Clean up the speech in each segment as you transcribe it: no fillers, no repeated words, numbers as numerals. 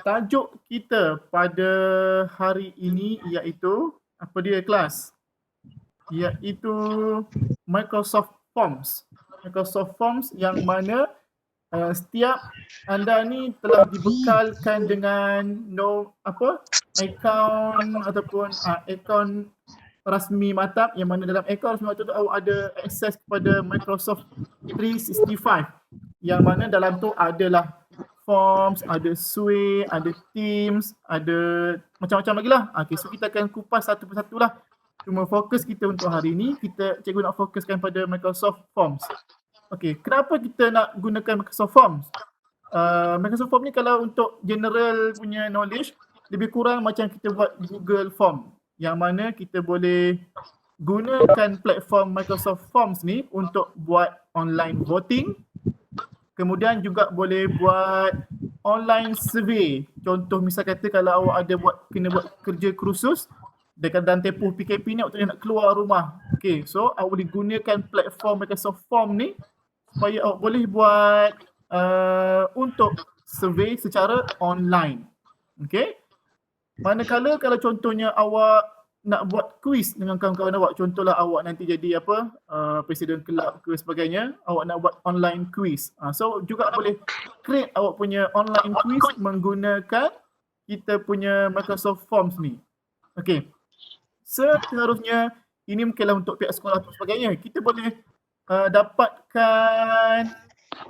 tajuk kita pada hari ini iaitu, apa dia kelas? Iaitu Microsoft Forms. Microsoft Forms yang mana setiap anda ni telah dibekalkan dengan akaun ataupun akaun rasmi Matab, yang mana dalam akaun rasmi Matab tu awak ada akses kepada Microsoft 365, yang mana dalam tu adalah Forms, ada Sway, ada Teams, ada macam-macam lagi lah. Okay, so kita akan kupas satu persatu lah. Cuma fokus kita untuk hari ni, cikgu nak fokuskan pada Microsoft Forms. Okay, kenapa kita nak gunakan Microsoft Forms? Microsoft Forms ni kalau untuk general punya knowledge, lebih kurang macam kita buat Google Form, yang mana kita boleh gunakan platform Microsoft Forms ni untuk buat online voting, kemudian juga boleh buat online survey. Contoh misal kata kalau awak ada kena buat kerja kursus dan tempoh PKP ni waktu nak keluar rumah. Okay, so awak boleh gunakan platform Microsoft Form ni supaya awak boleh buat untuk survey secara online. Okay. Manakala kalau contohnya awak nak buat kuis dengan kawan-kawan awak, contohlah awak nanti jadi presiden kelab ke sebagainya, awak nak buat online quiz. So juga boleh create awak punya online quiz menggunakan kita punya Microsoft Forms ni. Okay. Seterusnya, ini mungkinlah untuk pihak sekolah dan sebagainya. Kita boleh dapatkan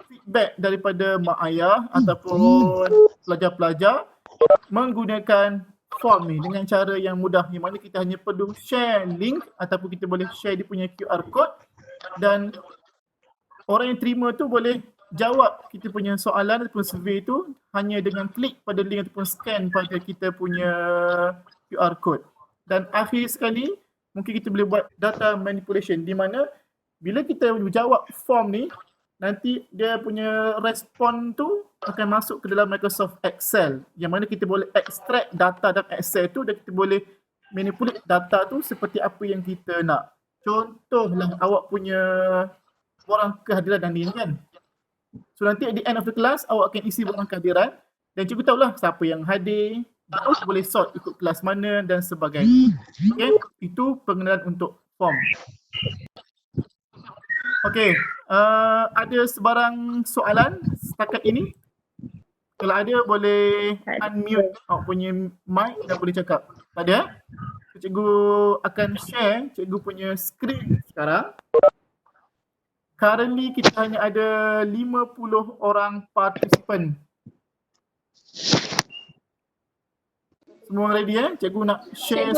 feedback daripada mak ayah ataupun pelajar-pelajar menggunakan form ni dengan cara yang mudah, yang mana kita hanya perlu share link ataupun kita boleh share dia punya QR code dan orang yang terima tu boleh jawab kita punya soalan ataupun survey tu hanya dengan klik pada link ataupun scan pada kita punya QR code. Dan akhir sekali, mungkin kita boleh buat data manipulation di mana bila kita jawab form ni, nanti dia punya respon tu akan masuk ke dalam Microsoft Excel, yang mana kita boleh extract data dalam Excel tu dan kita boleh manipulate data tu seperti apa yang kita nak. Contohlah awak punya borang kehadiran dan lain kan. So nanti at the end of the class awak akan isi borang kehadiran dan cikgu tahulah siapa yang hadir, awak boleh sort ikut kelas mana dan sebagainya. Okay, itu pengenalan untuk form. Okay, ada sebarang soalan setakat ini? Kalau ada boleh unmute awak punya mic dan boleh cakap. Tak ada? Cikgu akan share cikgu punya skrin sekarang. Currently kita hanya ada 50 orang participant. Semua ready Cikgu nak share.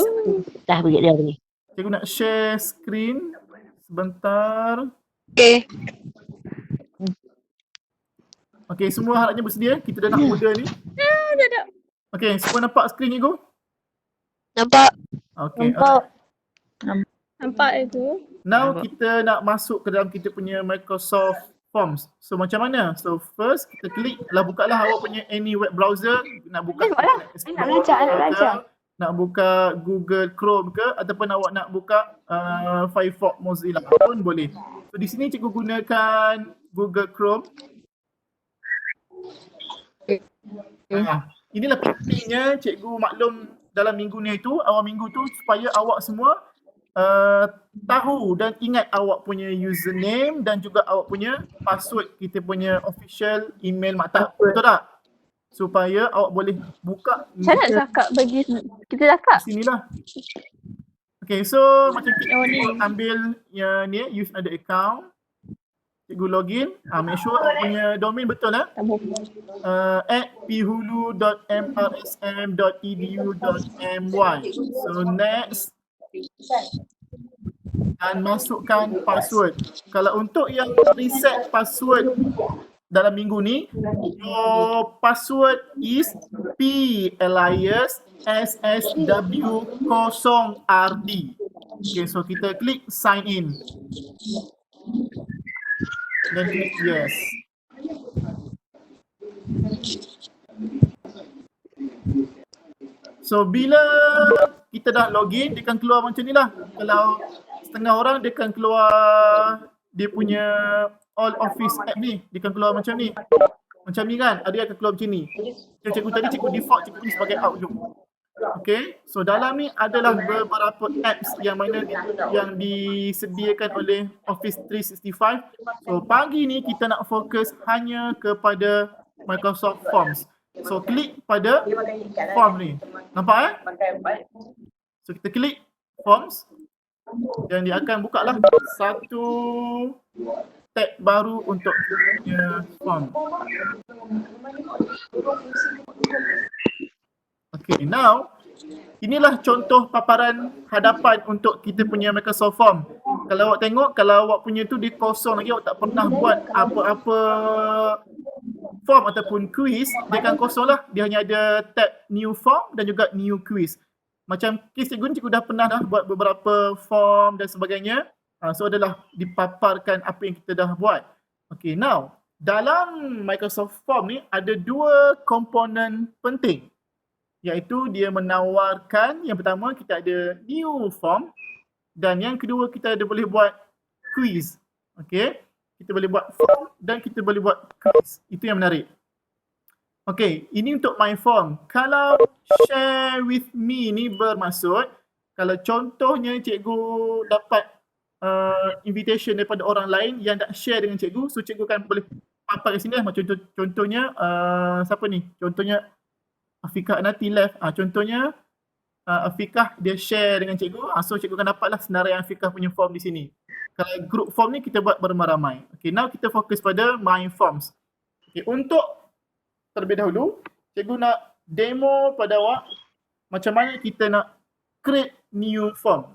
Dah bagi dia ni. Cikgu nak share skrin sebentar. Okay. Okay, semua harapnya bersedia. Kita dah nak order ni. Dah. Okay, semua nampak skrin cikgu? Nampak. Okay. Nampak itu. Now kita nak masuk ke dalam kita punya Microsoft Forms. So macam mana? So first kita klik lah, bukalah awak punya any web browser. Nak buka nak buka Google Chrome ke ataupun awak nak buka Firefox Mozilla pun boleh. So di sini cikgu gunakan Google Chrome. Inilah pentingnya cikgu maklum dalam minggu ni itu, awal minggu tu supaya awak semua tahu dan ingat awak punya username dan juga awak punya password kita punya official email Maktab. Betul tak? Supaya awak boleh buka. Saya nak cakap bagi kita cakap. Sinilah. Okay, so macam kita ambil yang ni, use ada account. Cikgu login. Make sure awak punya domain betul @phulu.mrsm.edu.my. So next. Dan masukkan password. Kalau untuk yang reset password dalam minggu ni, your password is PLISSSW0RD. Okay, so kita klik sign in. Dan klik yes. So bila kita dah login, dia akan keluar macam ni lah. Kalau setengah orang, dia akan keluar dia punya all office app ni. Dia akan keluar macam ni. Macam ni kan, ada yang akan keluar macam ni. Yang cikgu tadi, cikgu default cikgu ni sebagai Outlook. Okay, so dalam ni adalah beberapa apps yang mana yang disediakan oleh Office 365. So pagi ni kita nak fokus hanya kepada Microsoft Forms. So klik pada form ni. Nampak So kita klik Forms dan dia akan buka lah satu tab baru untuk punya form. Okay, now inilah contoh paparan hadapan untuk kita punya Microsoft Form. Kalau awak tengok, kalau awak punya tu dia kosong lagi, awak tak pernah buat apa-apa form ataupun quiz, dia akan kosong lah. Dia hanya ada tab new form dan juga new quiz. Macam kes cikgu ni, cikgu dah pernah buat beberapa form dan sebagainya. So adalah dipaparkan apa yang kita dah buat. Okay, now dalam Microsoft Form ni ada dua komponen penting. Iaitu dia menawarkan, yang pertama kita ada new form dan yang kedua kita ada boleh buat quiz. Okay, kita boleh buat form dan kita boleh buat quiz. Itu yang menarik. Okay, ini untuk my form. Kalau share with me ni bermaksud, kalau contohnya cikgu dapat invitation daripada orang lain yang nak share dengan cikgu, so cikgu kan boleh papar kat sini lah. Contohnya siapa ni? Contohnya Afiqah Nati left. Contohnya Afiqah dia share dengan cikgu. So cikgu akan dapatlah senarai Afiqah punya form di sini. Kalau group form ni kita buat beramai-ramai. Okay, now kita fokus pada my forms. Okay, untuk terlebih dahulu, cikgu nak demo pada awak macam mana kita nak create new form.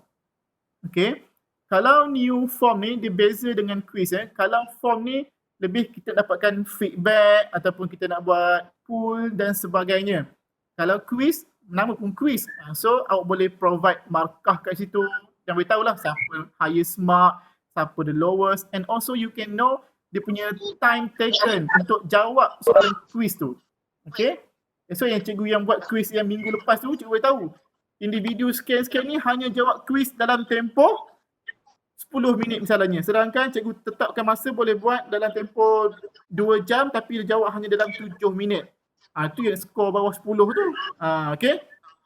Okay, kalau new form ni dia beza dengan quiz. Kalau form ni lebih kita dapatkan feedback ataupun kita nak buat pool dan sebagainya. Kalau quiz, nama pun quiz. So awak boleh provide markah kat situ yang boleh tahulah siapa highest mark, siapa the lowest, and also you can know dia punya time taken untuk jawab soalan quiz tu. Okay? So yang cikgu yang buat quiz yang minggu lepas tu, cikgu boleh tahu individu sekian-sekian ni hanya jawab quiz dalam tempoh 10 minit misalnya. Sedangkan cikgu tetapkan masa boleh buat dalam tempoh 2 jam tapi dia jawab hanya dalam 7 minit. Tu yang skor bawah 10 tu. Okay?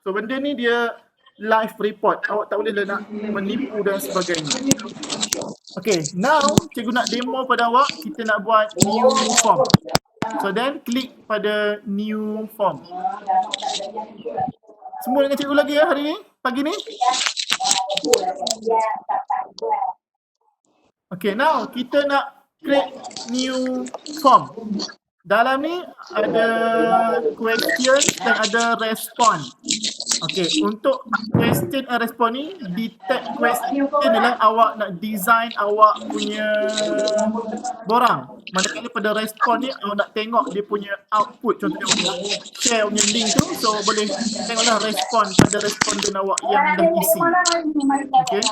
So benda ni dia live report. Awak tak boleh nak menipu dan sebagainya. Okay, now cikgu nak demo pada awak. Kita nak buat new form. So then klik pada new form. Semua dengan cikgu lagi ya hari ni? Pagi ni? Okay, now kita nak create new form. Dalam ni ada question dan ada respon. Okay, untuk question and respon ni, di tab question adalah awak nak design awak punya borang. Manakala pada respon ni, awak nak tengok dia punya output. Contohnya awak share punya link tu, so boleh tengoklah respon pada respon awak yang dah isi. Okay.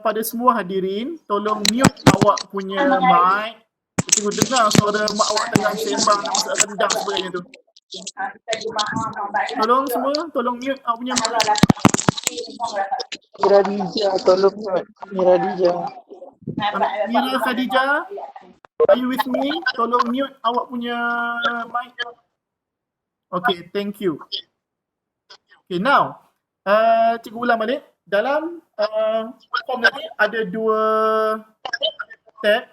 Pada semua hadirin, tolong mute awak punya mic. Cikgu dengar suara mak awak tengah sembang nak masak rendang sebagainya tu. Tolong semua, tolong mute awak punya mic. Mira Dija, tolong Mira Dija. Mira Khadijah, are you with me? Tolong mute awak punya mic. Okay, thank you. Okay, now, cikgu ulang balik. Dalam form tadi ada dua tab,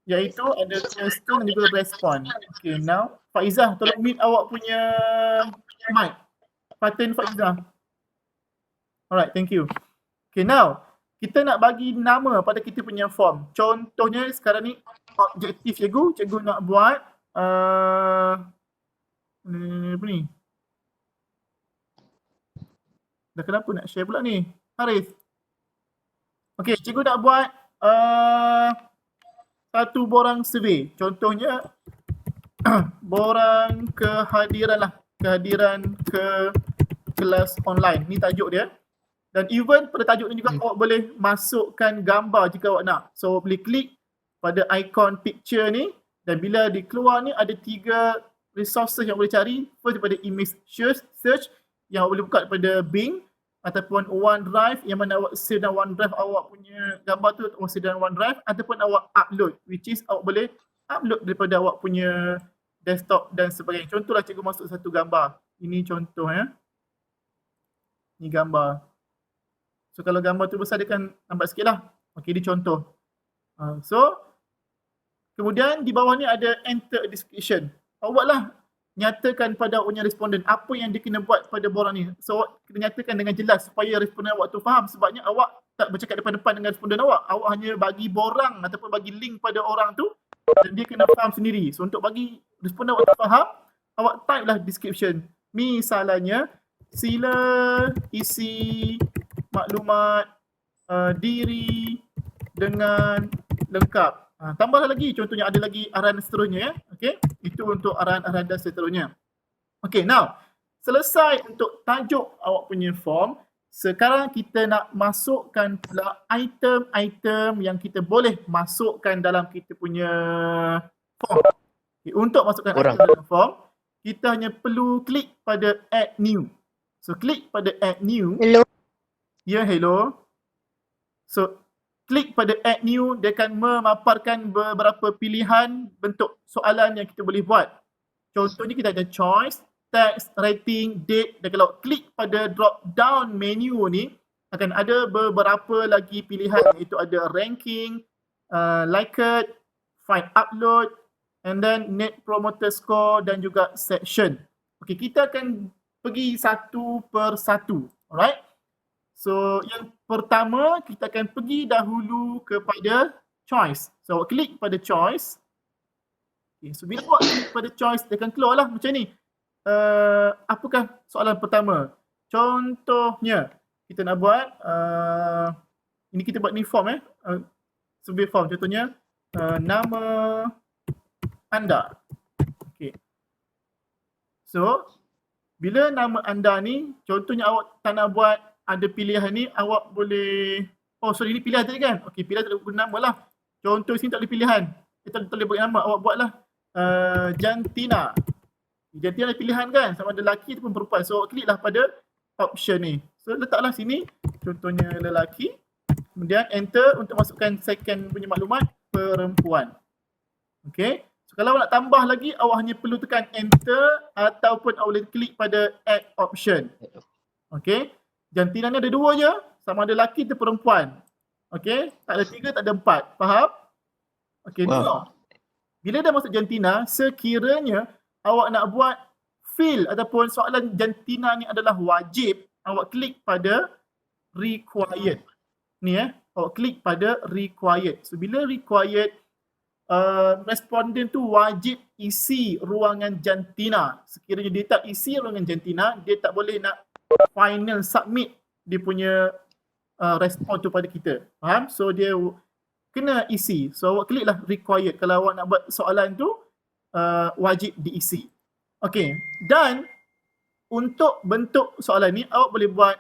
iaitu ada question dan juga respon. Okay, now Faizah, tolong mute awak punya mic. Fatin Faizah. Alright, thank you. Okay, now kita nak bagi nama pada kita punya form. Contohnya sekarang ni objektif cikgu nak buat apa ni? Dah kenapa nak share pula ni? Harith. Okay, cikgu nak buat satu borang survey. Contohnya borang kehadiran lah. Kehadiran ke kelas online. Ni tajuk dia. Dan even pada tajuk ni juga awak boleh masukkan gambar jika awak nak. So boleh klik pada ikon picture ni dan bila dikeluar ni ada 3 resources yang boleh cari. First daripada image search yang awak boleh buka daripada Bing ataupun OneDrive yang mana awak save dalam OneDrive awak punya gambar tu awak save dalam OneDrive ataupun awak upload which is awak boleh upload daripada awak punya desktop dan sebagainya. Contohlah cikgu masuk satu gambar. Ini contoh ya. Ini gambar. So kalau gambar tu besar dia kan lambat sikit lah. Okey, ini contoh. So kemudian di bawah ni ada enter a description. Awaklah nyatakan pada awaknya responden apa yang dia kena buat pada borang ni. So awak kena nyatakan dengan jelas supaya responden awak tu faham, sebabnya awak tak bercakap depan-depan dengan responden awak. Awak hanya bagi borang ataupun bagi link pada orang tu dan dia kena faham sendiri. So untuk bagi responden awak tu faham, awak type lah description. Misalnya, sila isi maklumat diri dengan lengkap. Tambahlah lagi, contohnya ada lagi arahan seterusnya ya. Okey, itu untuk arahan-arahan dan seterusnya. Okey, now selesai untuk tajuk awak punya form. Sekarang kita nak masukkan pula item-item yang kita boleh masukkan dalam kita punya form. Okay, untuk masukkan item dalam form, kita hanya perlu klik pada add new. So klik pada add new. Hello. Ya, hello. So klik pada add new, dia akan memaparkan beberapa pilihan bentuk soalan yang kita boleh buat. Contohnya kita ada choice, text, rating, date, dan kalau klik pada drop down menu ni akan ada beberapa lagi pilihan, iaitu ada ranking, liked, find upload, and then net promoter score dan juga section. Okey, kita akan pergi satu per satu. Alright? So yang pertama kita akan pergi dahulu kepada choice. So awak klik pada choice. Okay, so bila awak klik pada choice dia akan keluar lah macam ni. Apakah soalan pertama? Contohnya kita nak buat ini kita buat ni form survey form. Contohnya nama anda. Okay. So bila nama anda ni, contohnya awak tak nak buat ada pilihan ni, awak boleh, ini pilihan tadi kan? Okey, pilihan tak boleh guna nama lah. Contoh sini tak boleh pilihan. Kita tak boleh buat nama, awak buatlah Jantina. Jantina ada pilihan kan? Sama ada lelaki ataupun perempuan. So awak kliklah pada option ni. So letaklah sini, contohnya lelaki. Kemudian enter untuk masukkan second punya maklumat, perempuan. Okey. So kalau awak nak tambah lagi, awak hanya perlu tekan enter ataupun awak boleh klik pada add option. Okey. Jantina ni ada dua je, sama ada lelaki atau perempuan. Okey, tak ada tiga, tak ada empat. Faham? Okey, wow. Bila dah masuk jantina, sekiranya awak nak buat fill ataupun soalan jantina ni adalah wajib, awak klik pada required. Ni awak klik pada required. So bila required, responden tu wajib isi ruangan jantina. Sekiranya dia tak isi ruangan jantina, dia tak boleh nak final submit dia punya respon tu pada kita. Faham? So dia kena isi. So awak kliklah required kalau awak nak buat soalan tu wajib diisi. Okey, dan untuk bentuk soalan ni awak boleh buat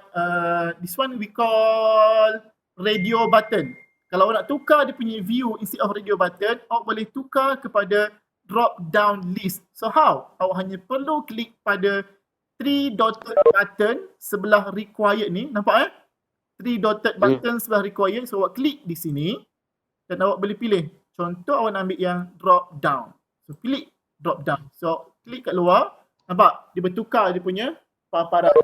this one we call radio button. Kalau awak nak tukar dia punya view instead of radio button, awak boleh tukar kepada drop down list. So how? Awak hanya perlu klik pada 3 dotted button sebelah required ni, nampak 3 dotted button sebelah required. So awak klik di sini dan awak boleh pilih. Contoh awak nak ambil yang drop down. So klik drop down. So klik kat luar, nampak dia bertukar dia punya paparan.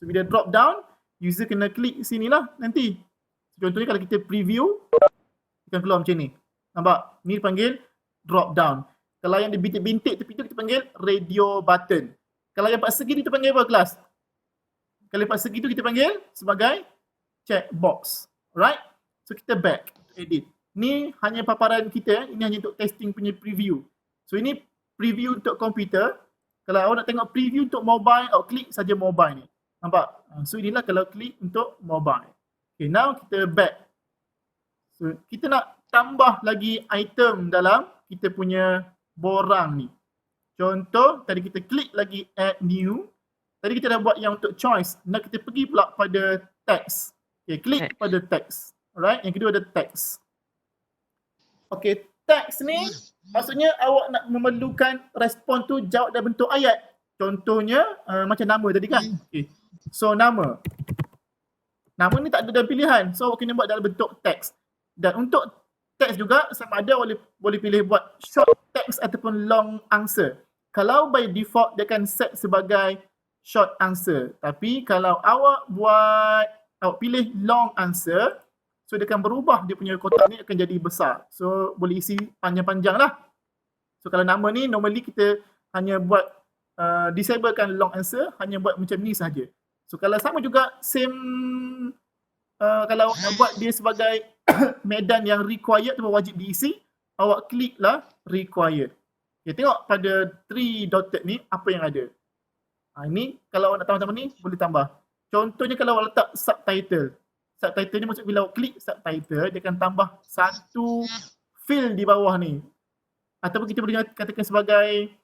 So bila drop down, user kena klik sinilah nanti. Contohnya kalau kita preview, akan keluar macam ni. Nampak? Ni dipanggil drop down. Kalau yang dia bintik-bintik tepi tu kita panggil radio button. Kalau yang empat segi ni kita panggil apa kelas? Kalau empat segi tu kita panggil sebagai checkbox. Alright? So kita back, edit. Ni hanya paparan kita, ini hanya untuk testing punya preview. So ini preview untuk komputer. Kalau awak nak tengok preview untuk mobile, awak klik saja mobile ni. Nampak? So inilah kalau klik untuk mobile. Okay, now kita back. So kita nak tambah lagi item dalam kita punya borang ni. Contoh, tadi kita klik lagi add new. Tadi kita dah buat yang untuk choice. Nak kita pergi pula pada text. Okay, klik pada text. Alright, yang kedua ada text. Okay, text ni maksudnya awak nak memerlukan respon tu jawab dalam bentuk ayat. Contohnya macam nama tadi kan. Okay. So nama. Nama ni tak ada dalam pilihan. So awak kena buat dalam bentuk teks. Dan untuk teks juga sama ada boleh pilih buat short text ataupun long answer. Kalau by default dia akan set sebagai short answer. Tapi kalau awak pilih long answer, so dia akan berubah, dia punya kotak ni akan jadi besar. So boleh isi panjang-panjang lah. So kalau nama ni normally kita hanya buat disablekan long answer, hanya buat macam ni saja. So kalau sama juga same kalau nak buat dia sebagai medan yang required tu wajib diisi, awak klik lah required. Okay, tengok pada 3 dotted ni apa yang ada. Ini kalau awak nak tambah-tambah ni boleh tambah. Contohnya kalau awak letak subtitle. Subtitle ni maksud bila awak klik subtitle, dia akan tambah satu field di bawah ni. Ataupun kita boleh katakan sebagai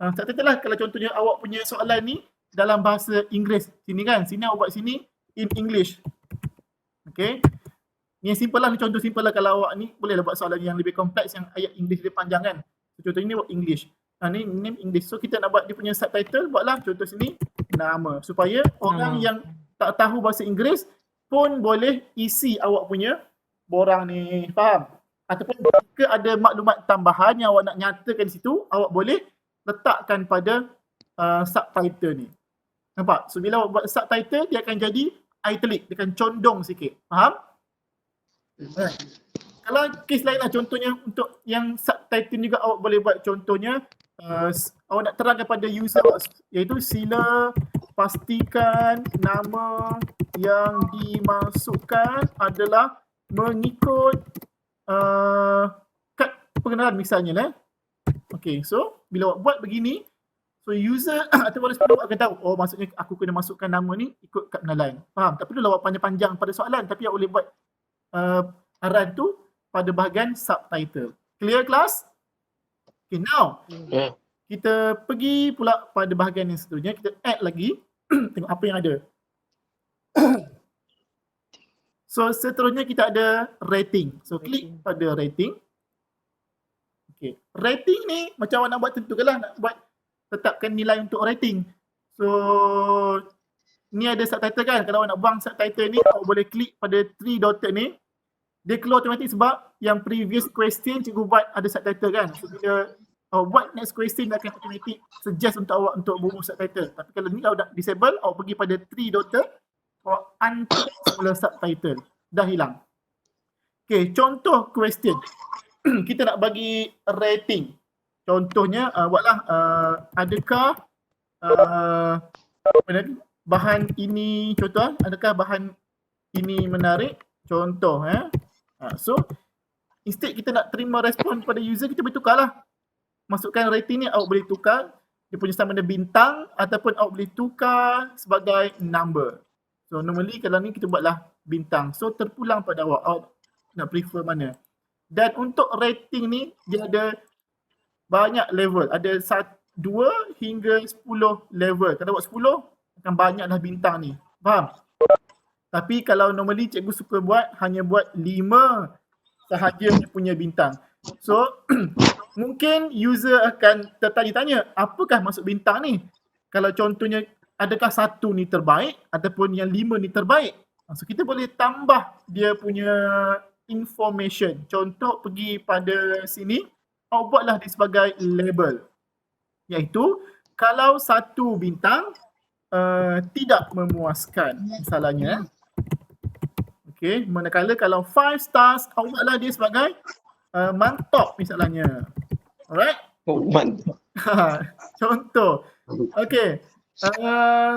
subtitle lah. Kalau contohnya awak punya soalan ni dalam bahasa Inggeris. Sini kan, sini awak buat sini in English. Okay. Ni yang simple lah, ni contoh simple lah. Kalau awak ni bolehlah buat soalan yang lebih kompleks yang ayat English dia panjang kan. So, contoh ni buat English. Ni name English. So kita nak buat dia punya subtitle, buatlah contoh sini nama. Supaya orang yang tak tahu bahasa Inggeris pun boleh isi awak punya borang ni. Faham? Ataupun jika ada maklumat tambahan yang awak nak nyatakan di situ, awak boleh letakkan pada subtitle ni. Nampak? So bila awak buat subtitle, dia akan jadi italic, dia akan condong sikit. Faham? Kalau kes lain lah, contohnya untuk yang subtitle juga awak boleh buat contohnya awak nak terangkan pada user awak, iaitu sila pastikan nama yang dimasukkan adalah mengikut kad pengenalan misalnya lah. Okay, so bila awak buat begini, so user atau orang sepuluh akan tahu, oh maksudnya aku kena masukkan nama ni ikut kad pengenalan. Faham? Tak perlu awak panjang-panjang pada soalan, tapi awak boleh buat arahan tu pada bahagian subtitle. Clear class? Okay, now kita pergi pula pada bahagian yang seterusnya. Kita add lagi. Tengok apa yang ada. So seterusnya kita ada rating. So klik pada rating. Okay. Rating ni macam awak nak buat tentukanlah, nak buat tetapkan nilai untuk rating. So ni ada subtitle kan. Kalau awak nak buang subtitle ni, awak boleh klik pada 3 dotted ni. Dia keluar automatik sebab yang previous question cikgu buat ada subtitle kan. So bila awak buat next question, dia akan automatic suggest untuk awak untuk bubuh subtitle. Tapi kalau ni awak dah disable, awak pergi pada 3 dotted, awak untick semula subtitle. Dah hilang. Okay, contoh question. Kita nak bagi rating. Contohnya, buatlah adakah bahan ini, contoh adakah bahan ini menarik? Contoh so instead kita nak terima respon pada user, kita boleh tukarlah. Masukkan rating ni, awak boleh tukar dia punya sama ada bintang ataupun awak boleh tukar sebagai number. So normally kalau ni kita buatlah bintang. So terpulang pada awak nak prefer mana. Dan untuk rating ni dia ada banyak level. Ada 2 hingga 10 level. Kalau buat 10 akan banyaklah bintang ni. Faham? Tapi kalau normally cikgu suka buat hanya buat 5 sahaja dia punya bintang. So mungkin user akan tertanya-tanya, apakah maksud bintang ni? Kalau contohnya adakah 1 ni terbaik ataupun yang 5 ni terbaik? So kita boleh tambah dia punya information. Contoh pergi pada sini, awak buatlah dia sebagai label. Iaitu kalau 1 bintang tidak memuaskan misalnya. Okay, manakala kalau 5 stars, awak buatlah dia sebagai mantap misalnya. Alright? Oh, mantap. Contoh. Okay.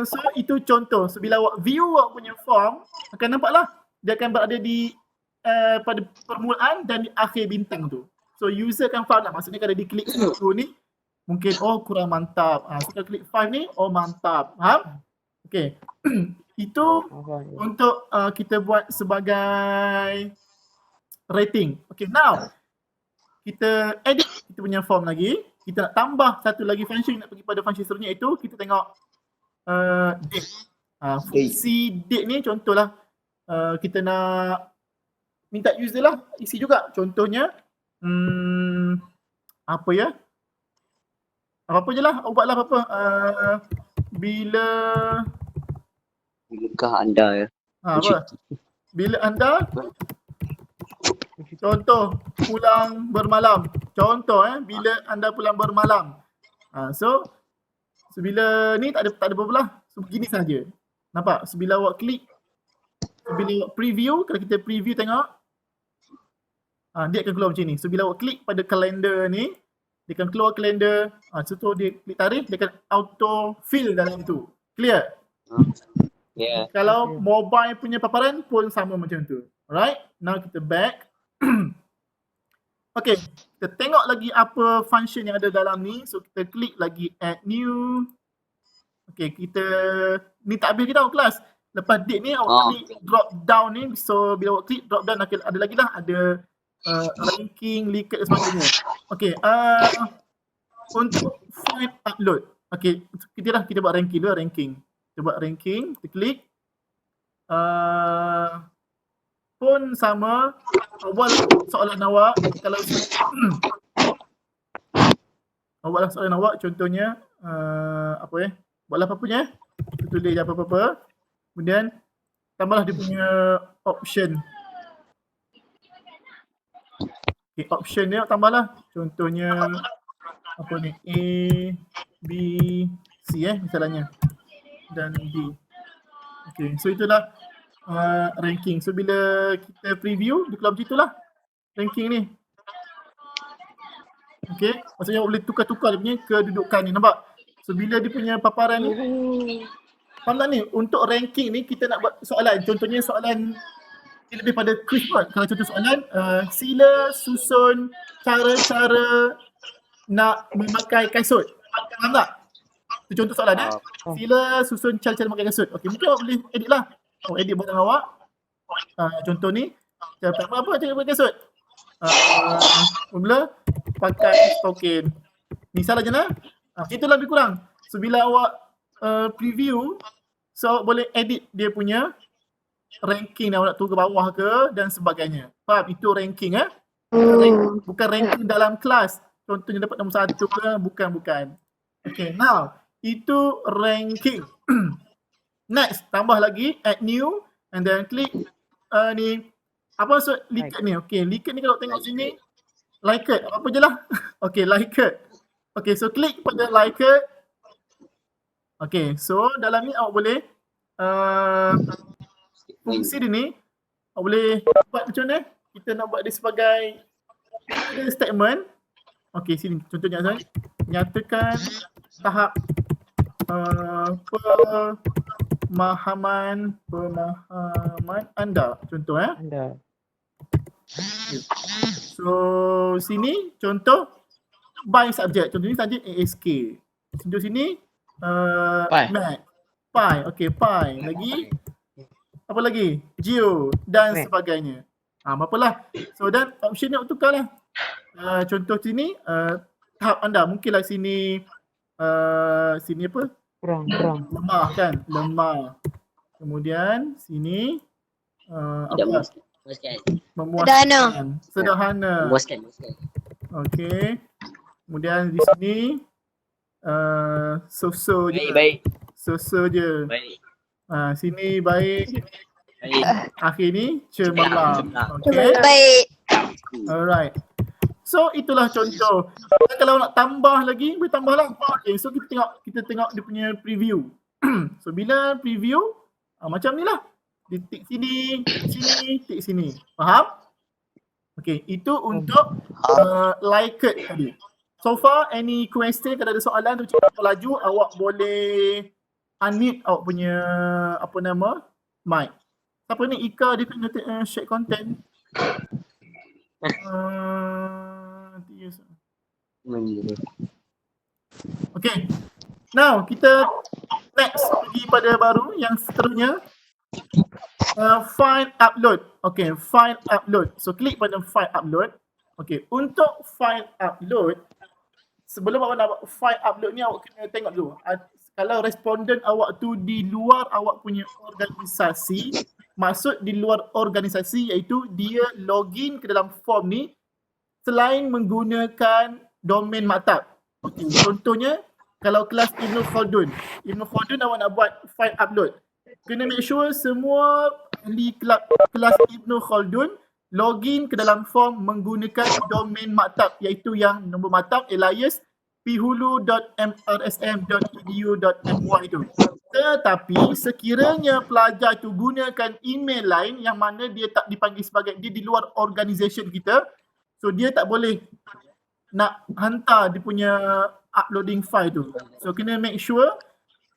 So itu contoh. So bila awak view awak punya form, akan nampaklah dia akan berada di pada permulaan dan di akhir bintang tu. So user akan faham lah. Maksudnya kalau dia klik 1 ni, mungkin kurang mantap. So kalau klik 5 ni, mantap. Faham? Okay. Itu untuk kita buat sebagai rating. Okay, now kita edit kita punya form lagi. Kita nak tambah satu lagi function, nak pergi pada function seterusnya, iaitu kita tengok date. Fungsi date ni contohlah kita nak minta user lah isi juga. Contohnya apa ya? Apa-apa je lah, buatlah apa-apa. Bilakah anda ya? apa? Bila anda Contoh, pulang bermalam. Contoh bila anda pulang bermalam. So bila ni tak ada berbelah. So begini saja. Nampak? So bila awak klik, bila awak preview, kalau kita preview tengok, dia akan keluar macam ni. So bila awak klik pada kalender ni, dia akan keluar kalender. Contoh dia klik tarikh, dia akan auto fill dalam tu. Clear? Yeah. Kalau mobile punya paparan pun sama macam tu. Alright, now kita back. Okay, kita tengok lagi apa function yang ada dalam ni. So kita klik lagi add new. Okay, kita ni tak habis kita kelas. Lepas date ni awak klik drop down ni. So bila awak klik drop down ada lagi lah, ada ranking, Likert dan sebagainya. Okay, untuk find upload. Okay, kita buat ranking dulu, ranking. Kita buat ranking, kita klik. Pun sama, awal soalan awak, kalau awal soalan awak contohnya buatlah apa punya, kita tulis apa-apa, kemudian tambahlah dia punya option. Okay, option dia tambahlah, contohnya apa ni, A, B, C misalnya, dan D. Okay, so itulah ranking. So bila kita preview, dia keluar macam itulah ranking ni. Okay, maksudnya boleh tukar-tukar dia punya kedudukan ni, nampak? So bila dia punya paparan ni, faham tak ni? Untuk ranking ni kita nak buat soalan, contohnya soalan dia lebih pada quiz kot. Kalau contoh soalan, sila susun cara-cara nak memakai kasut. Faham tak? Itu contoh soalan Sila susun cara-cara memakai kasut. Okay, mungkin awak boleh edit lah. Awak edit buatan awak. Contoh ni, cara pertama apa cara memakai kasut? Mula pakai stokin. Misal aja lah. Itulah lebih kurang. So bila awak preview, so awak boleh edit dia punya ranking yang awak nak turun ke bawah ke dan sebagainya. Faham? Itu ranking bukan ranking dalam kelas. Contohnya dapat nombor 1 ke, bukan. Okay, now itu ranking. Next, tambah lagi add new and then klik ni. Apa maksud Likert ni? Okay, Likert ni kalau tengok sini, Likert, apa je lah. Okay, Likert. Okay, so klik pada Likert. Okay, so dalam ni awak boleh fungsi dia ni, awak boleh buat macam mana? Kita nak buat dia sebagai statement. Okay, sini contohnya saya nyatakan tahap pemahaman anda, contoh Anda. So sini contoh by subject, contoh ni subjek ASK. Contoh sini Math, Pi, okay, Pi. Lagi apa lagi? Geo dan sebagainya. Apalah. So dan option ni tukar lah. Contoh sini tahap anda, mungkinlah sini sini apa? Kurang. Lemah kan? Lemah. Kemudian sini apa? Memuaskan. Sederhana. Memuaskan. Okey. Kemudian di sini so-so je. Baik. So-so je. Baik. Sini baik. Akhir ni cemerlang. Cemerlang. Okey. Baik. Alright. So itulah contoh. Dan kalau nak tambah lagi, boleh tambah lah. Okay, so kita tengok dia punya preview. So bila preview, macam ni lah. Dia tik sini, tik sini. Faham? Okay, itu untuk Likert tadi. So far, any question, kalau ada soalan tu cakap laju, awak boleh unmute awak punya mic. Siapa ni? Ika, dia kena share content. Okay. Now, kita next pergi pada baru yang seterusnya. File upload. Okay, file upload. So, klik pada file upload. Okay, untuk file upload, sebelum awak nak buat file upload ni, awak kena tengok dulu. Kalau responden awak tu di luar awak punya organisasi, maksud di luar organisasi iaitu dia login ke dalam form ni selain menggunakan domain maktab. Okay, contohnya, kalau kelas Ibn Khaldun awak nak buat file upload, kena make sure semua ahli kelas Ibn Khaldun login ke dalam form menggunakan domain maktab iaitu yang nombor maktab alias pihulu.mrsm.edu.my itu. Tetapi sekiranya pelajar itu gunakan email lain yang mana dia tak dipanggil sebagai, dia di luar organisation kita, so dia tak boleh nak hantar dia punya uploading file tu. So kena make sure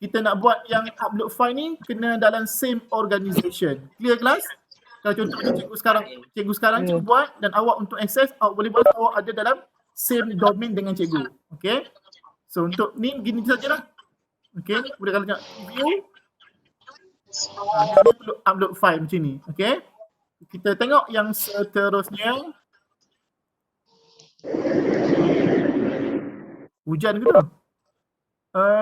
kita nak buat yang upload file ni kena dalam same organisation. Clear kelas? Kalau contohnya cikgu sekarang cikgu buat dan awak untuk access, awak boleh buat awak ada dalam same domain dengan cikgu. Okay? So untuk ni gini sajalah. Okay? Boleh kalau nak view, dia perlu upload file macam ni. Okay? Kita tengok yang seterusnya. Hujan ke tu?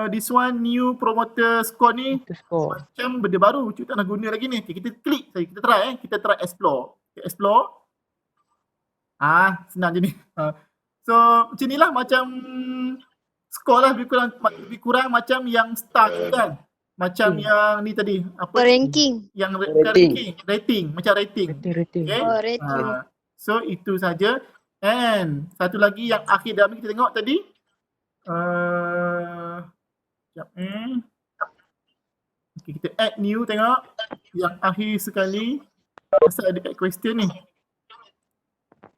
This one new promoter score ni Itu skor. macam benda baru, kita tak nak guna lagi ni. Okay, kita klik saja, kita try kita try explore. Okay, explore. Senang je ni. So macam ni lah, macam skor lah lebih kurang macam yang start kan. Macam yang ni tadi, apa? Ranking. Yang Rating. rating, macam rating. Rating. Okay? Oh, rating. So itu saja. And satu lagi yang akhir dalam ni kita tengok tadi. Sekejap Okay, kita add new, tengok. Yang akhir sekali. Pasal ada kat question ni.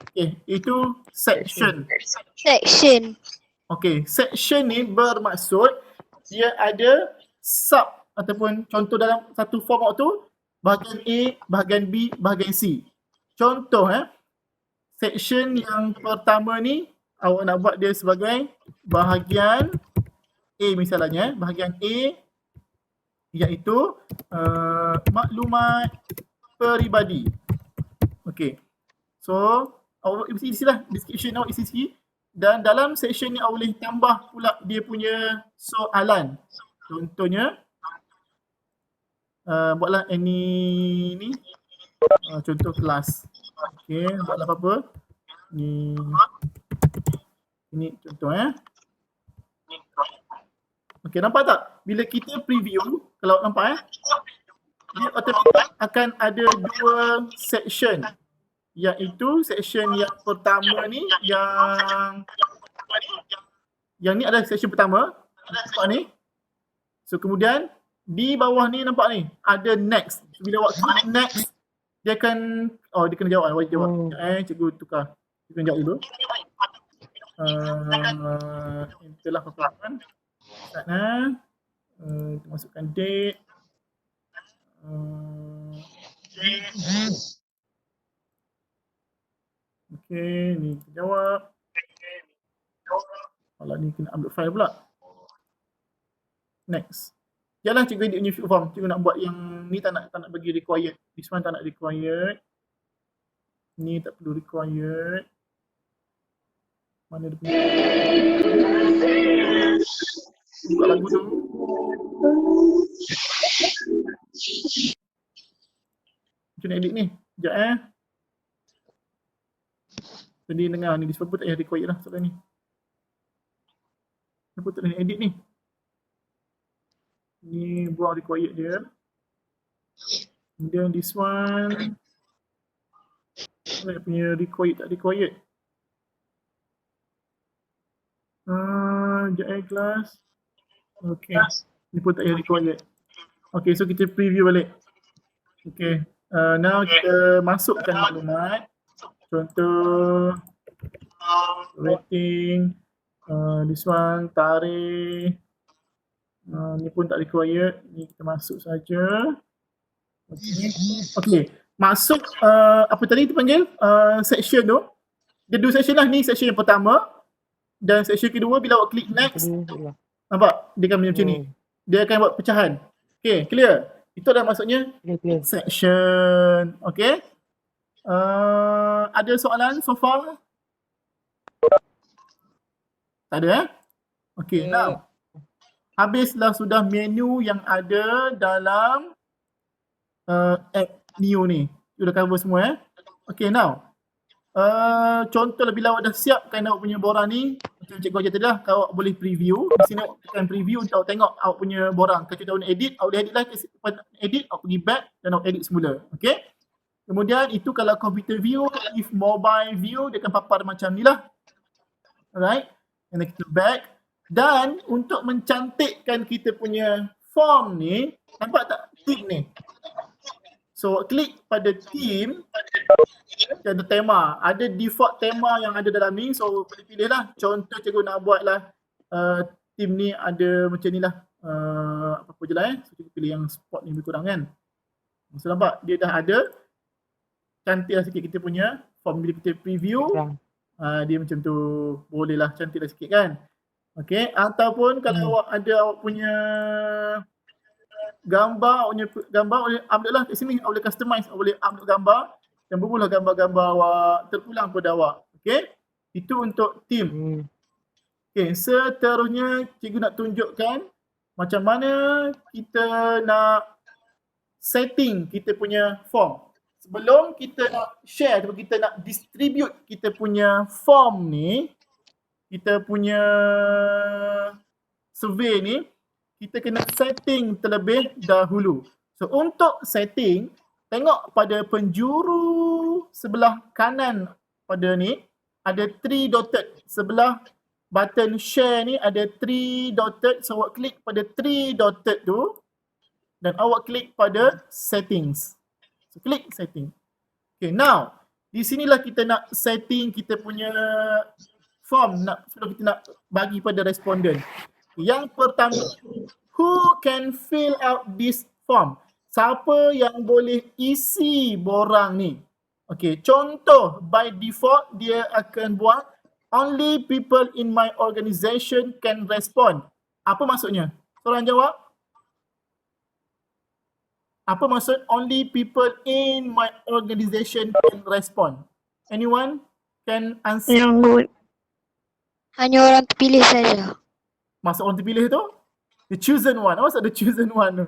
Okay, itu section. Section. Okay, section ni bermaksud dia ada sub ataupun contoh dalam satu form tu, bahagian A, bahagian B, bahagian C. Contoh section yang pertama ni awak nak buat dia sebagai bahagian A misalnya, bahagian A iaitu maklumat peribadi. Okay. So awak isi lah description awak isi sikit. Dan dalam section ni awak boleh tambah pula dia punya soalan. Contohnya buatlah any ni contoh kelas. Okey, buatlah apa-apa. Ini contoh Okey, nampak tak? Bila kita preview, kalau nampak dia automatik akan ada dua section. Iaitu section yang pertama ni yang ni adalah section pertama. Nampak ni. So kemudian di bawah ni nampak ni ada next. So, bila awak klik next, dia akan dia kena jawab, wajib jawab. Cikgu tukar. Cikgu jawab dulu. Itulah perkara. Sana. Kita masukkan date. Okay, ni kita jawab. Kalau ni kena upload file pula. Next. Jalan cikgu edit punya form. Cikgu nak buat yang ni tak nak bagi required. This one tak nak required. Ni tak perlu required. Mana dia punya? Buka lagu tu. Macam nak edit ni? Sekejap Tadi dengar ni, disebab tak payah required lah soalan ni. Kenapa tak boleh edit ni? Ni buang required je. Kemudian this one. Mana punya required tak required? Sekejap kelas. Okay. Ni pun tak payah required. Okay, so kita preview balik. Okay. Now kita masukkan maklumat. Contoh rating, this one tarikh, ni pun tak required, ni kita masuk saja. Okay, masuk apa tadi dipanggil section tu. Dia dua section lah, ni section yang pertama dan section kedua bila awak klik next, nampak dia akan macam ni. Dia akan buat pecahan. Okay, clear? Itu adalah maksudnya section. Okay. Ada soalan so far? Tak ada Okay, now. Habislah sudah menu yang ada dalam app Neo ni. Sudah cover semua Okay, now. Contoh bila awak dah siapkan awak punya borang ni, macam cikgu ajar tadi lah, kalau awak boleh preview. Di sini awak tekan preview untuk awak tengok awak punya borang. Kalau kita nak edit, awak boleh edit lah. Edit, awak pergi back dan awak edit semula. Okay. Kemudian itu kalau computer view, if mobile view dia akan papar macam ni lah. Alright. And then kita back. Dan untuk mencantikkan kita punya form ni, nampak tak theme ni? So klik pada theme, ada tema. Ada default tema yang ada dalam ni. So boleh pilih lah. Contoh cikgu nak buat lah theme ni ada macam ni lah. Apa-apa je lah So cikgu pilih yang spot ni lebih kurang kan. So nampak dia dah ada. Cantik lah sikit kita punya form bila kita preview. Dia macam tu boleh lah cantik lah sikit kan. Okay, ataupun kalau awak ada awak punya gambar, boleh upload lah kat sini. Awak boleh customize, awak boleh upload gambar dan bermula gambar-gambar awak terpulang pada awak. Okay, itu untuk theme. Okay, seterusnya cikgu nak tunjukkan macam mana kita nak setting kita punya form. Sebelum kita nak share atau kita nak distribute kita punya form ni, kita punya survey ni, kita kena setting terlebih dahulu. So untuk setting, tengok pada penjuru sebelah kanan pada ni, ada 3 dotted. Sebelah button share ni ada 3 dotted. So awak klik pada 3 dotted tu dan awak klik pada settings. So klik setting. Okay, now di sinilah kita nak setting kita punya form sebelum kita nak bagi pada responden. Yang pertama, who can fill out this form? Siapa yang boleh isi borang ni? Okay, contoh by default dia akan buat only people in my organization can respond. Apa maksudnya? Seorang jawab. Apa maksud only people in my organization can respond? Anyone can answer? Hanya orang terpilih saja. Maksud orang terpilih tu? The chosen one. Apa maksud the chosen one tu?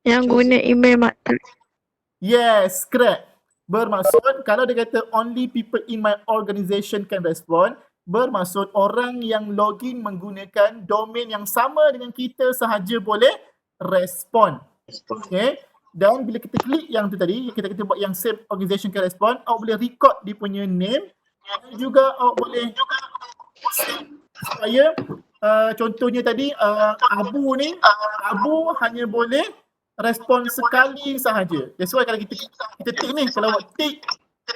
Yang guna email maktab. Yes, correct. Bermaksud kalau dia kata only people in my organization can respond, bermaksud orang yang login menggunakan domain yang sama dengan kita sahaja boleh respond. Okay. Dan bila kita klik yang tu tadi, kita buat yang same organization can respond, awak boleh record dia punya name dan juga awak boleh supaya contohnya tadi Abu ni, Abu hanya boleh respon sekali sahaja. That's why kalau kita tick ni, kalau awak tick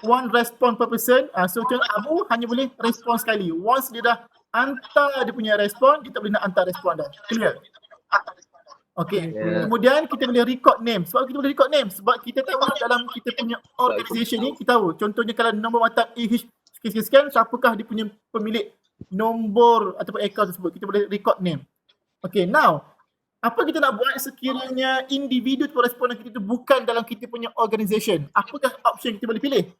one response per person, so contoh Abu hanya boleh respon sekali. Once dia dah hantar dia punya respon, dia tak boleh nak hantar respon dah. Clear? Okay. Kemudian kita boleh record name. Sebab kita boleh record name? Sebab kita tahu dalam kita punya organisation ni, kita tahu. Contohnya kalau nombor maktab AH sekian-sekian, siapakah dia punya pemilik nombor ataupun akaun tersebut. Kita boleh record name. Okay, now apa kita nak buat sekiranya individu atau responden kita tu bukan dalam kita punya organisation? Apakah option kita boleh pilih?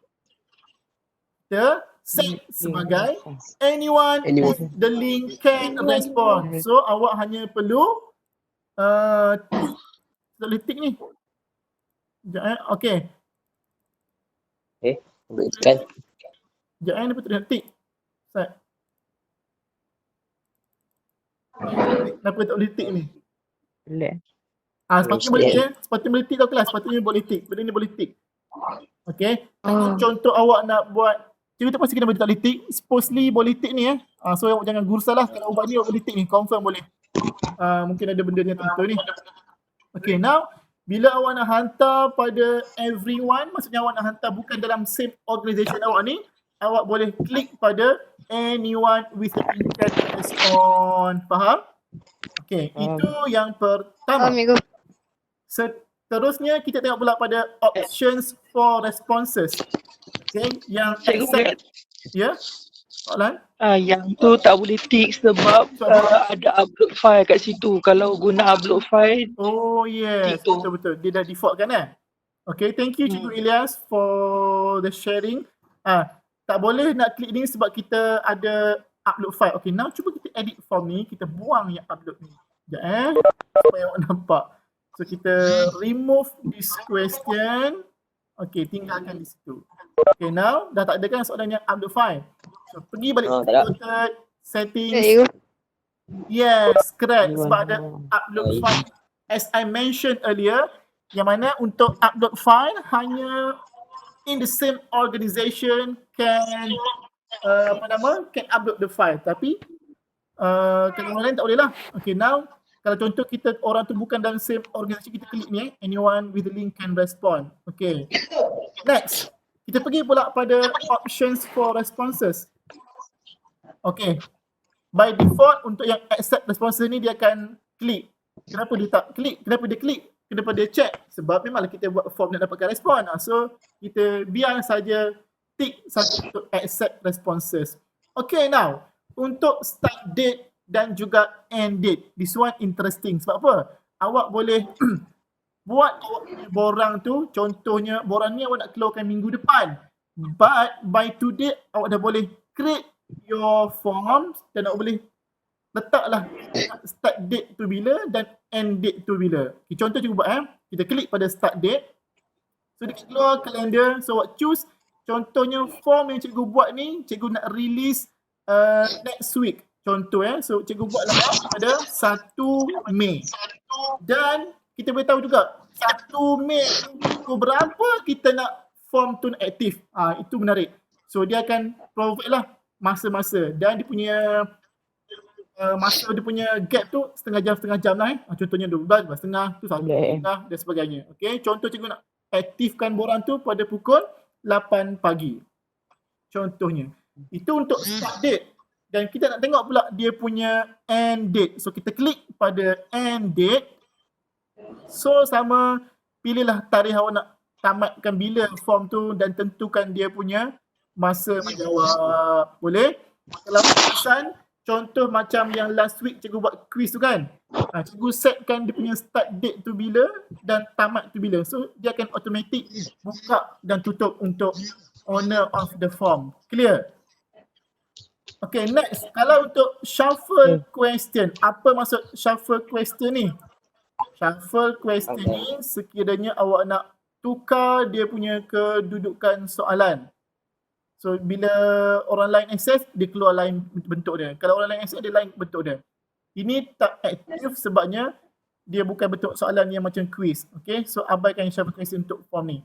Kita set sebagai anyone with the link can respond. So awak hanya perlu tick ni. Sekejap okay. Kan? Sekejap ni betul nak tick. Set. Kenapa tak boleh tick ni? Boleh. Sepatutnya boleh tick sepatutnya boleh tick tau kelas. Sepatutnya boleh tick. Benda ni boleh tick. Okay. Contoh awak nak buat, cikgu tak pasti kenapa dia tak boleh tick. Supposedly boleh tick ni so awak jangan gursa lah. Kalau ubat ni awak boleh tick ni. Confirm boleh. Mungkin ada benda yang tertentu ni. Okay, now bila awak nak hantar pada everyone, maksudnya awak nak hantar bukan dalam same organisation awak ni, awak boleh klik pada anyone with a can respond. Faham? Okay, itu yang pertama. Seterusnya kita tengok pula pada options for responses. Okay, yang accept. Ya? Soalan? Yang tu tak boleh tick sebab ada upload file kat situ. Kalau guna upload file. Oh yes, betul-betul. Dia dah default kan Okay, thank you Cikgu Ilyas for the sharing. Tak boleh nak klik ni sebab kita ada upload file. Okay, now cuba kita edit form ni. Kita buang yang upload ni. Sekejap supaya awak nampak. So kita remove this question. Okay, tinggalkan di situ. Okay, now dah tak ada kan soalan yang upload file. So pergi balik ke settings. Yes, correct. Sebab ada upload file. As I mentioned earlier, Yang mana untuk upload file hanya in the same organisation can can upload the file. Tapi kalau orang lain tak boleh lah. Okay, now kalau contoh kita orang tu bukan dalam same organisasi, kita klik ni, anyone with the link can respond. Okay. Next, kita pergi pula pada options for responses. Okay. By default untuk yang accept responses ni dia akan klik. Kenapa dia tak klik? Kenapa dia klik? Kenapa dia check? Sebab memanglah kita buat form nak dapatkan respon. So kita biar saja tick satu untuk accept responses. Okay, now untuk start date dan juga end date. This one interesting. Sebab apa? Awak boleh buat awak punya borang tu, contohnya borang ni awak nak keluarkan minggu depan. But by today awak dah boleh create your forms dan awak boleh letaklah start date tu bila dan end date tu bila. Okay, contoh cikgu buat kita klik pada start date. So dia keluar kalender. So awak choose contohnya form yang cikgu buat ni, cikgu nak release next week. Contoh so cikgu buatlah pada 1 Mei. Dan kita boleh tahu juga 1 Mei pukul berapa kita nak form tu aktif. Itu menarik. So dia akan provide lah masa-masa dan dia punya masa dia punya gap tu setengah jam lah contohnya 12 setengah tu 1 setengah dan sebagainya. Okay, contoh cikgu nak aktifkan borang tu pada pukul 8 pagi. Contohnya. Itu untuk start date. Dan kita nak tengok pula dia punya end date. So kita klik pada end date. So sama, pilihlah tarikh awak nak tamatkan bila form tu dan tentukan dia punya masa menjawab. Boleh? Kalau pesan, contoh macam yang last week cikgu buat quiz tu kan. Cikgu setkan dia punya start date tu bila dan tamat tu bila. So dia akan automatic buka dan tutup untuk owner of the form. Clear? Okay, next. Kalau untuk shuffle question, apa maksud shuffle question ni? Shuffle question ni sekiranya awak nak tukar dia punya kedudukan soalan. So bila orang lain access, dia keluar lain bentuk dia. Kalau orang lain access, dia lain bentuk dia. Ini tak aktif sebabnya dia bukan bentuk soalan yang macam quiz. Okay, so abaikan shuffle question untuk form ni.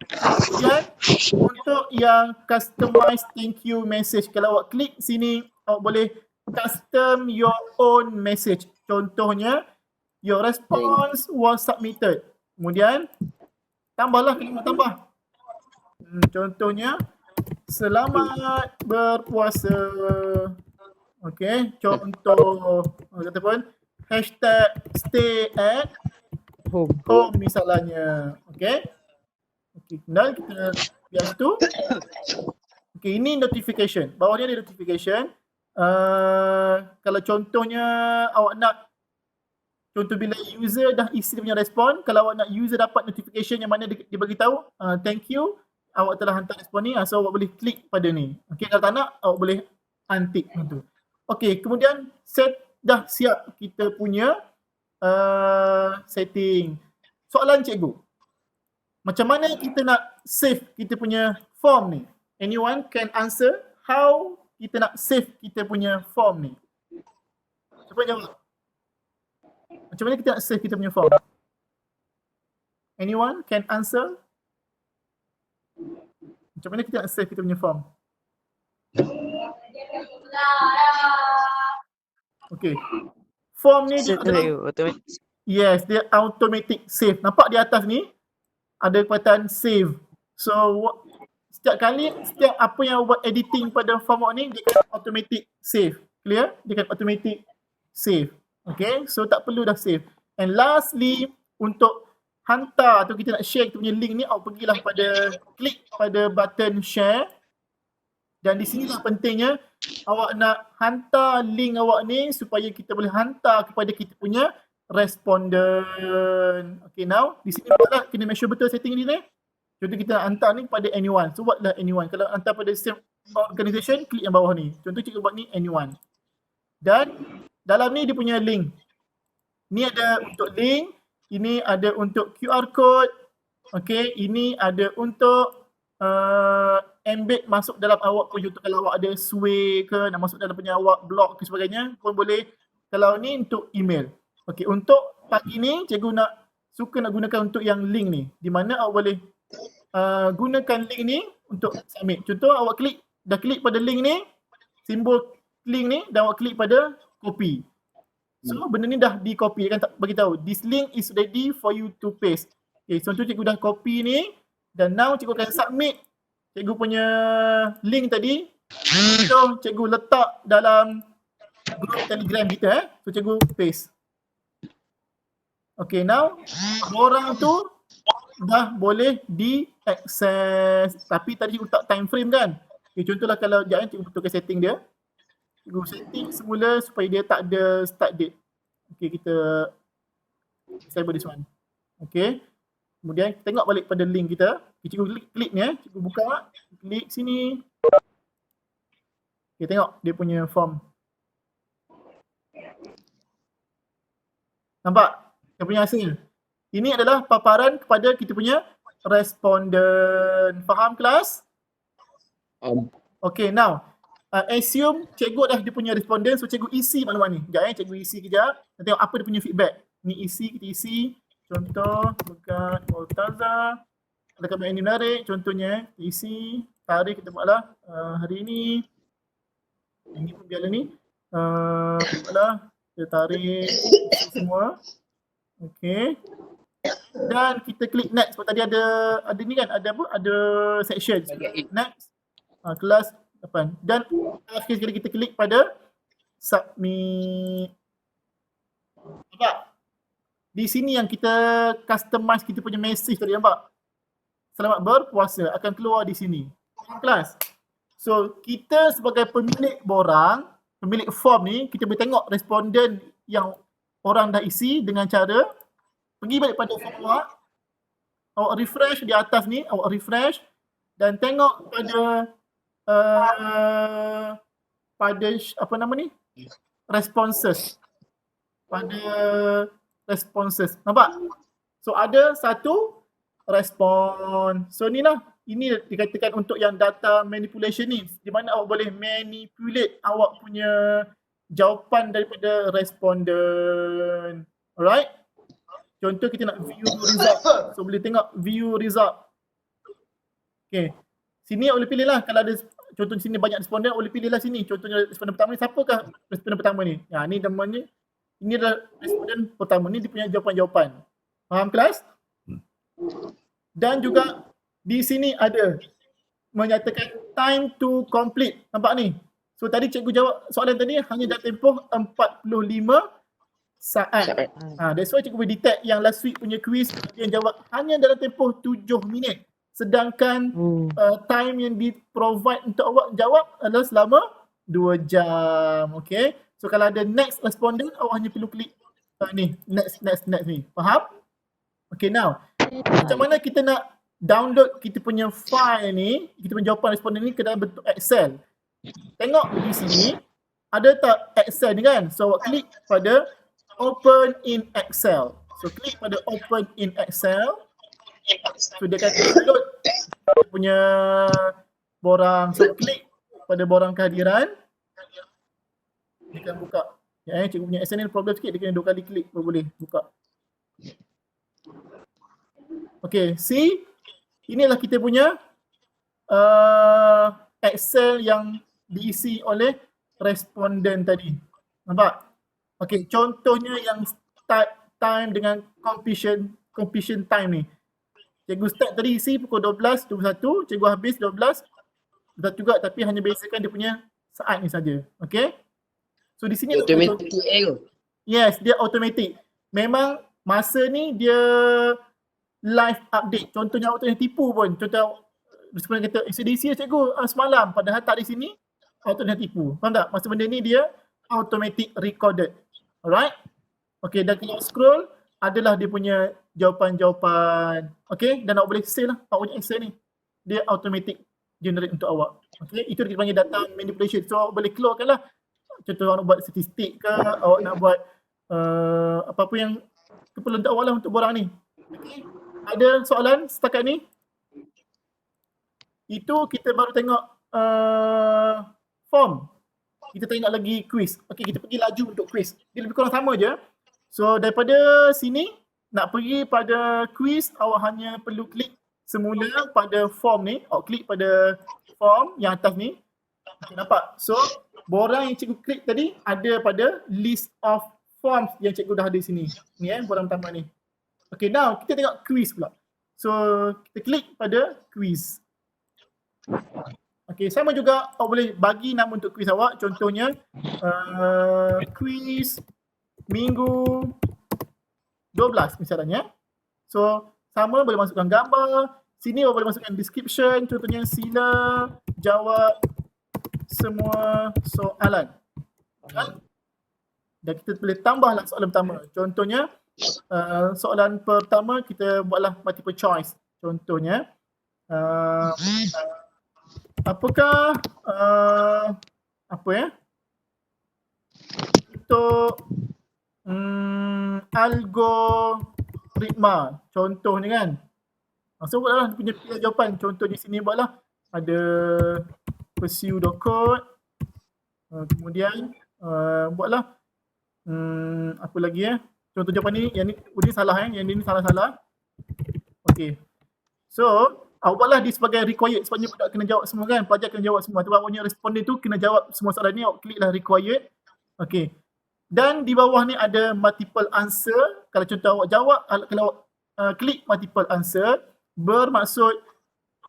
Kemudian untuk yang customize thank you message, kalau awak klik sini, awak boleh custom your own message. Contohnya, your response was submitted. Kemudian tambahlah kalimat tambah. Contohnya, selamat berpuasa. Okay, contoh ataupun hashtag stay at home misalnya. Okay. Okay, kemudian kita biar tu. Okay, ini notification. Bawah ni ada notification. Kalau contohnya awak nak, contoh bila user dah isi dia punya respon, kalau awak nak user dapat notification yang mana dia bagi tahu, thank you, awak telah hantar respon ni, so awak boleh klik pada ni. Okay, kalau tak nak, awak boleh untick tu. Okay, kemudian dah siap kita punya setting. Soalan cikgu, macam mana kita nak save kita punya form ni? Anyone can answer how kita nak save kita punya form ni? Cuba jawab. Macam mana kita nak save kita punya form? Anyone can answer? Macam mana kita nak save kita punya form? Okay. Form ni dia yes, dia automatic save. Nampak di atas ni ada kekuatan save. So setiap apa yang buat editing pada form ni, dia akan automatic save. Clear? Dia akan automatic save. Okay, so tak perlu dah save. And lastly, untuk hantar atau kita nak share kita punya link ni, awak pergilah klik pada button share. Dan di sini lah pentingnya awak nak hantar link awak ni supaya kita boleh hantar kepada kita punya respondent. Okay, now di sini buatlah, kena make sure betul setting ni. Contoh kita nak hantar ni kepada anyone. So buatlah anyone. Kalau hantar pada same organisation, klik yang bawah ni. Contoh cikgu buat ni anyone. Dan dalam ni dia punya link. Ni ada untuk link, ini ada untuk QR code. Okay, ini ada untuk embed masuk dalam awak pun. Contoh kalau awak ada sway ke, nak masuk dalam punya awak blog ke sebagainya pun boleh. Kalau ni untuk email. Okay, untuk pagi ni cikgu nak suka nak gunakan untuk yang link ni, di mana awak boleh gunakan link ni untuk submit. Contoh awak dah klik pada link ni, simbol link ni, dan awak klik pada copy. So benda ni dah di copy, dia akan bagi tahu this link is ready for you to paste. Okay, contoh cikgu dah copy ni dan now cikgu akan submit cikgu punya link tadi. So cikgu letak dalam group Telegram kita So cikgu paste. Okay, now borang tu dah boleh diakses. Tapi tadi cikgu letak time frame kan. Okay, contohlah kalau sekejap cikgu betulkan setting dia. Cikgu setting semula supaya dia tak ada start date. Okay, kita disable this one. Okay. Kemudian kita tengok balik pada link kita. Okay, cikgu klik ni cikgu buka. Klik sini. Okay, tengok dia punya form. Nampak? Dia punya hasil. Ini adalah paparan kepada kita punya responden. Faham kelas? Okay, now assume cikgu dah dia punya responden, so cikgu isi maklumat ni. Sekejap cikgu isi kejap. Kita tengok apa dia punya feedback. Ni isi, kita isi. Contoh, dekat Multaza. Ada kami yang menarik, contohnya isi, tarikh kita buatlah hari ini. Ini pun biarlah ni. Buatlah, kita tarik semua. Okay. Dan kita klik next. Sebab tadi ada ni kan, ada apa? Ada section. Next. Kelas 8. Dan akhir sekali kita klik pada submit. Nampak? Di sini yang kita customize kita punya message tadi, nampak? Selamat berpuasa akan keluar di sini. Kelas. So, kita sebagai pemilik borang, pemilik form ni, kita boleh tengok responden yang orang dah isi dengan cara pergi balik pada form awak refresh di atas ni, awak refresh dan tengok pada apa nama ni? Responses. Pada responses. Nampak? So ada satu respon. So ni lah. Ini dikatakan untuk yang data manipulation ni. Di mana awak boleh manipulate awak punya jawapan daripada responden. Alright? Contoh kita nak view result. So boleh tengok view result. Okay. Sini awak boleh pilih lah. Kalau ada contoh sini banyak responden, awak boleh pilih lah sini. Contohnya responden pertama ni. Siapakah responden pertama ni? Ya, ni namanya. Ini adalah responden pertama ni, dia punya jawapan-jawapan. Faham kelas? Dan juga di sini ada menyatakan time to complete. Nampak ni? So tadi cikgu jawab soalan tadi hanya dah tempoh 45 saat. That's why cikgu boleh detect yang last week punya quiz yang jawab hanya dalam tempoh 7 minit. Sedangkan time yang di-provide untuk awak jawab adalah selama 2 jam. Okay? So kalau ada next respondent, awak hanya perlu klik ni, next ni. Faham? Okay, now macam mana kita nak download kita punya file ni, kita punya jawapan responden ni ke dalam bentuk Excel. Tengok di sini, ada tak Excel ni kan? So awak klik pada open in Excel. So klik pada open in Excel. So dia akan download dia punya borang. So klik pada borang kehadiran. Dia akan buka. Ya, cikgu punya Excel ni problem sikit, dia kena 2 kali klik baru boleh buka. Okay, see? Inilah kita punya Excel yang diisi oleh responden tadi. Nampak? Okay, contohnya yang start time dengan completion time ni. Cikgu start tadi isi pukul 12.21, cikgu habis 12. Betul juga, tapi hanya bezakan dia punya saat ni saja. Okay? So di sini Automatic error. Yes, dia automatic. Memang masa ni dia live update. Contohnya awak tengah tipu pun. Contoh responden kata SDC cikgu semalam, padahal tak di sini, awak tengah tipu. Faham tak? Masa benda ni dia automatic recorded. Alright? Okay, dan kalau scroll adalah dia punya jawapan-jawapan. Okay, dan awak boleh save lah awak punya Excel ni. Dia automatic generate untuk awak. Okay, itu kita panggil data manipulation. So awak boleh keluarkan lah. Contoh awak nak buat statistik ke, awak nak buat apa-apa yang keperluan untuk awak lah untuk borang ni. Okay. Ada soalan setakat ni? Itu kita baru tengok form. Kita tengok lagi quiz. Okay, kita pergi laju untuk quiz. Dia lebih kurang sama je. So daripada sini, nak pergi pada quiz, awak hanya perlu klik semula pada form ni. Awak klik pada form yang atas ni. Okay, nampak? So, borang yang cikgu klik tadi ada pada list of forms yang cikgu dah ada sini. Ni borang pertama ni. Okay, now kita tengok quiz pula. So, kita klik pada quiz. Okay, sama juga awak boleh bagi nama untuk quiz awak. Contohnya, quiz minggu 12 misalnya. So, sama boleh masukkan gambar. Sini awak boleh masukkan description. Contohnya, sila jawab semua soalan. Kan? Dan kita boleh tambahlah soalan pertama. Contohnya, soalan pertama kita buatlah multiple choice. Contohnya, apakah untuk algoritma, contoh ni kan. So buatlah dia punya pilihan jawapan. Contoh di sini buatlah ada pseudo-code, kemudian buatlah apa lagi contoh jawapan ni, yang ni salah yang ni salah-salah. Okey. So awak buatlah dia sebagai required, sebabnya budak kena jawab semua kan, pelajar kena jawab semua. Sebab awaknya responden tu kena jawab semua soalan ni, awak kliklah required. Okey. Dan di bawah ni ada multiple answer. Kalau contoh awak jawab, kalau awak klik multiple answer, bermaksud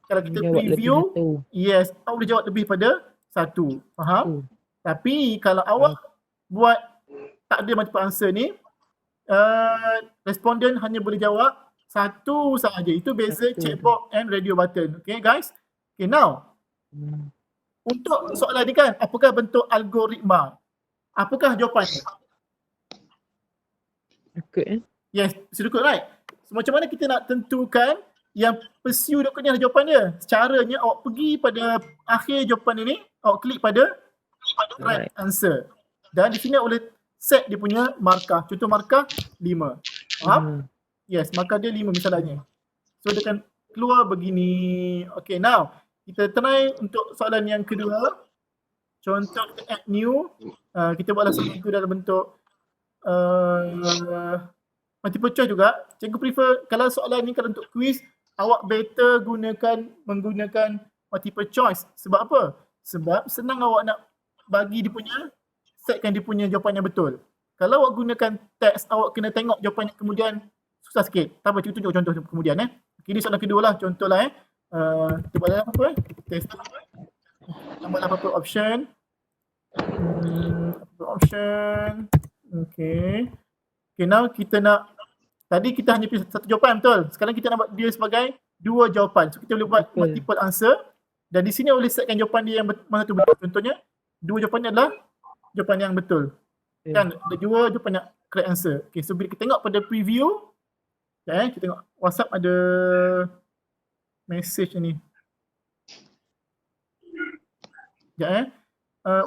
kalau kita preview, yes, awak boleh jawab lebih pada satu. Faham? Tapi kalau awak buat tak ada multiple answer ni, responden hanya boleh jawab satu sahaja. Itu beza checkbox and radio button. Okay guys? Okay, now untuk soalan ni kan, apakah bentuk algoritma? Apakah jawapannya? Yes, pseudo-code, right? So macam mana kita nak tentukan yang pseudo-code ni adalah jawapan dia? Caranya awak pergi pada akhir jawapan ini, awak klik pada right answer. Dan di sini awak boleh set dia punya markah. Contoh markah 5. Faham? Yes, markah dia 5 misalnya. So dia akan keluar begini. Okay, now kita try untuk soalan yang kedua. Contoh kita add new. Kita buatlah soalan itu dalam bentuk multiple choice juga. Cikgu prefer kalau soalan ni kalau untuk quiz, awak better menggunakan multiple choice. Sebab apa? Sebab senang awak nak bagi dia punya, setkan dia punya jawapan yang betul. Kalau awak gunakan teks, awak kena tengok jawapan kemudian susah sikit. Tak apa, cikgu tunjuk contoh kemudian Okay, ni soalan kedua lah, contoh lah kita buat dalam apa test. Tambahlah apa option. Option. Okay. Okay, now kita nak, tadi kita hanya pilih satu jawapan, betul? Sekarang kita nak buat dia sebagai dua jawapan. So kita boleh buat multiple answer. Dan di sini boleh setkan jawapan dia yang mana tu betul. Contohnya, dua jawapan ni adalah jawapan yang betul. Kan? Ada dua jawapan yang correct answer. Okay, so bila kita tengok pada preview, kita tengok WhatsApp ada message ni. Sekejap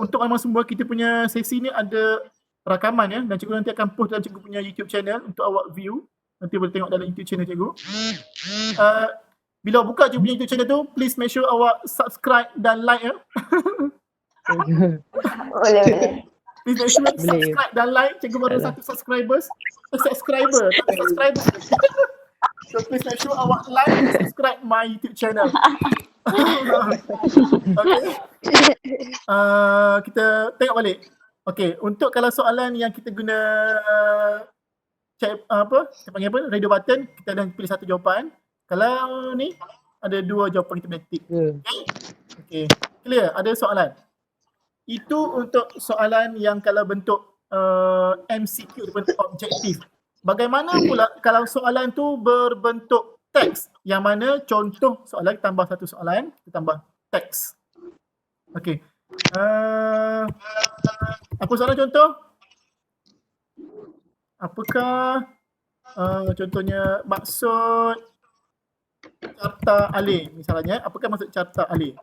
untuk memang semua kita punya sesi ni ada rakaman dan cikgu nanti akan post dalam cikgu punya YouTube channel untuk awak view. Nanti boleh tengok dalam YouTube channel cikgu. Bila buka cikgu punya YouTube channel tu, please make sure awak subscribe dan like Boleh. Please make sure subscribe dan like. Cikgu baru satu subscriber. So please make sure awak like and subscribe my YouTube channel. Okay. Kita tengok balik. Okay, untuk kalau soalan yang kita guna check kita panggil apa? Radio button, kita ada pilih satu jawapan. Kalau ni ada dua jawapan kita boleh tick. Okay. Clear? Ada soalan? Itu untuk soalan yang kalau bentuk MCQ, bentuk objektif. Bagaimana pula kalau soalan tu berbentuk teks, yang mana contoh soalan tambah satu soalan, kita tambah teks. Okay. Apa soalan contoh? Apakah contohnya maksud carta alih misalnya? Apakah maksud carta alih?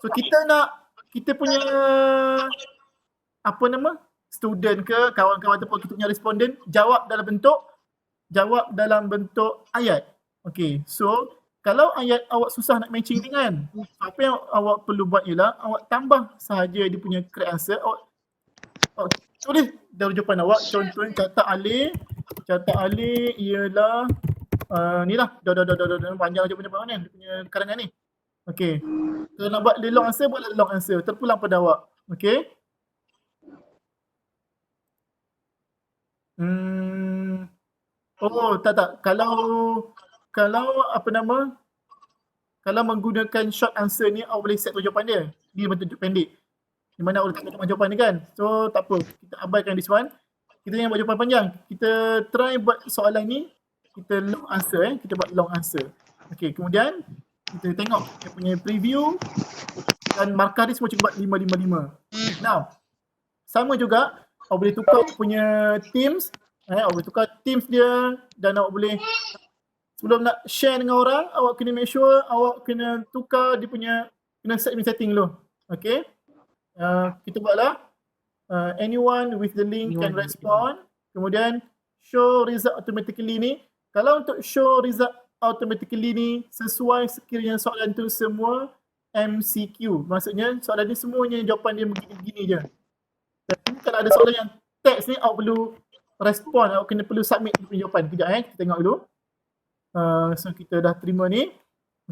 So kita punya student ke kawan-kawan ataupun kita punya responden jawab dalam bentuk ayat. Okay, so kalau ayat awak susah nak matching ni kan, apa yang awak perlu buat ialah awak tambah sahaja dia punya correct answer. Awak tulis dalam jawapan awak, contohnya kata alih, Carta alik ialah ni lah. Dah panjang jawapan ni. Dia punya karangan ni. Okey. Kalau nak buat the long answer, buatlah long answer. Terpulang pada awak. Okey. Oh, tak. Kalau apa nama? Kalau menggunakan short answer ni, awak boleh set jawapan dia. Dia bentuk pendek. Di mana awak letak jawapan ni kan. So, tak apa. Kita abaikan this one. Kita yang buat jawapan panjang. Kita try buat soalan ni. Kita long answer Kita buat long answer. Okey, kemudian kita tengok dia punya preview dan markah dia semua cukup buat 5. Now, sama juga awak boleh tukar punya teams. Awak boleh tukar teams dia dan awak boleh sebelum nak share dengan orang, awak kena make sure awak kena tukar dia punya, kena set setting dulu. Okay. Kita buatlah anyone with the link can respond. Kemudian show result automatically ni. Kalau untuk show result automatically ni sesuai sekiranya soalan tu semua MCQ. Maksudnya soalan ni semuanya jawapan dia begini-begini je. Tapi kalau ada soalan yang teks ni awak perlu respon, awak kena perlu submit dia punya jawapan. Kejap kita tengok dulu. So kita dah terima ni.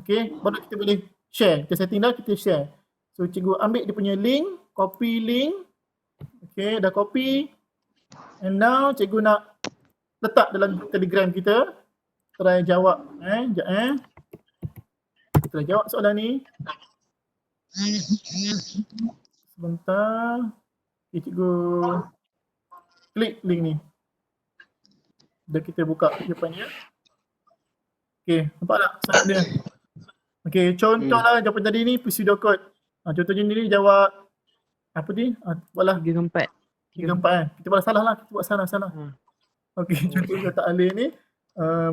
Okay, baru kita boleh share. Kita setting dah, kita share. So cikgu ambil dia punya link, copy link. Okay, dah copy. And now cikgu nak letak dalam Telegram kita. Try jawab. Sekejap Try jawab soalan ni. Sebentar. Okay, cikgu klik link ni. Dah kita buka jawapan dia. Okay, nampak tak soalan dia? Okay, contohlah jawapan tadi ni pseudo code. Contohnya ni jawab apa ni? Buatlah 3 ke 4. 3 ke 4 kan. Kita buat salah lah. Kita buat salah. Okay, contoh kata alih ni.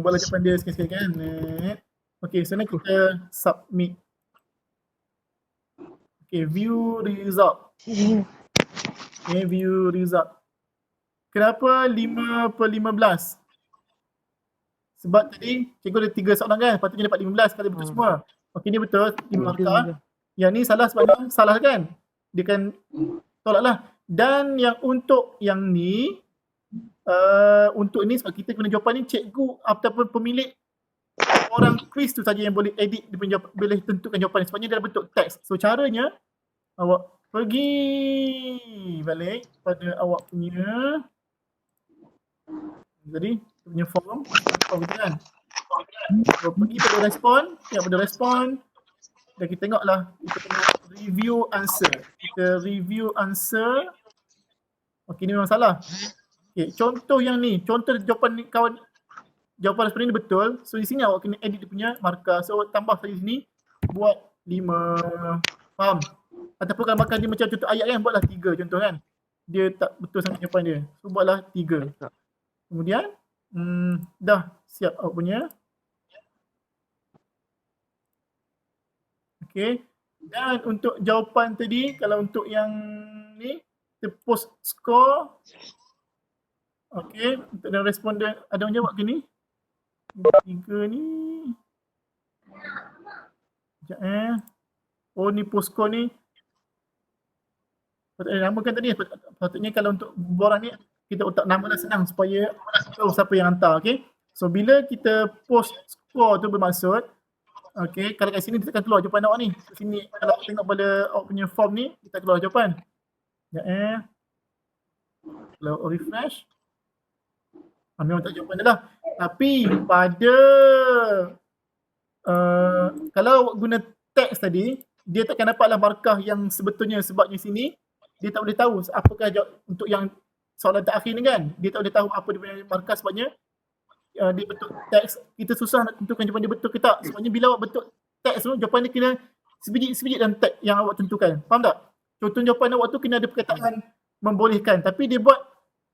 Buatlah jawapan dia sikit-sikit kan. Okay, so ni kita submit. Okay, view result. Okay, view result. Kenapa 5/15? Sebab tadi cikgu ada 3 soalan kan. Patutnya dapat 15 kalau betul semua. Okey, ni betul. 5 markah. Yang ni salah sebab salah kan. Dia kan tolak lah. Dan yang untuk yang ni, untuk ni sebab kita guna jawapan ni, cikgu ataupun pemilik orang quiz tu saja yang boleh edit, dia punya boleh tentukan jawapan ni. Sebabnya dia dah bentuk teks. So caranya, awak pergi balik pada awak punya punya form kita kan. So, pergi pada respon, tengok pada respon dan kita tengoklah, kita tengok review answer. Kita review answer. Okey, ni memang salah. Okey, contoh yang ni, contoh jawapan ni kawan, jawapan respon ni betul. So di sini awak kena edit dia punya markah. So awak tambah lagi sini buat 5. Faham? Ataupun kalau markah dia macam contoh ayat kan, buatlah 3 contoh kan. Dia tak betul sangat jawapan dia. So buatlah 3. Kemudian dah siap awak punya. Okey. Dan untuk jawapan tadi, kalau untuk yang ni, kita post score. Okey, untuk dan responden ada orang jawab ke ni? 3 ni. Sekejap Oh, ni post score ni. Patutnya namakan tadi. Patutnya kalau untuk borang ni, kita letak nama dah senang supaya tahu siapa yang hantar. Okay. So bila kita post score tu bermaksud, okay, kalau kat sini kita akan keluar jawapan awak ni. Kat sini kalau tengok pada awak punya form ni, kita keluar jawapan. Ya Kalau refresh, memang tak jawapan dia lah. Tapi pada kalau awak guna teks tadi, dia takkan dapatlah markah yang sebetulnya, sebabnya sini dia tak boleh tahu apakah untuk yang soalan terakhir ni kan. Dia tak boleh tahu apa dia punya markah sebabnya dia bentuk teks. Kita susah nak tentukan jawapan dia betul ke tak. Sebabnya bila awak bentuk teks tu, jawapan dia kena sebiji-sebiji dalam teks yang awak tentukan. Faham tak? Contoh jawapan awak tu kena ada perkataan membolehkan. Tapi dia buat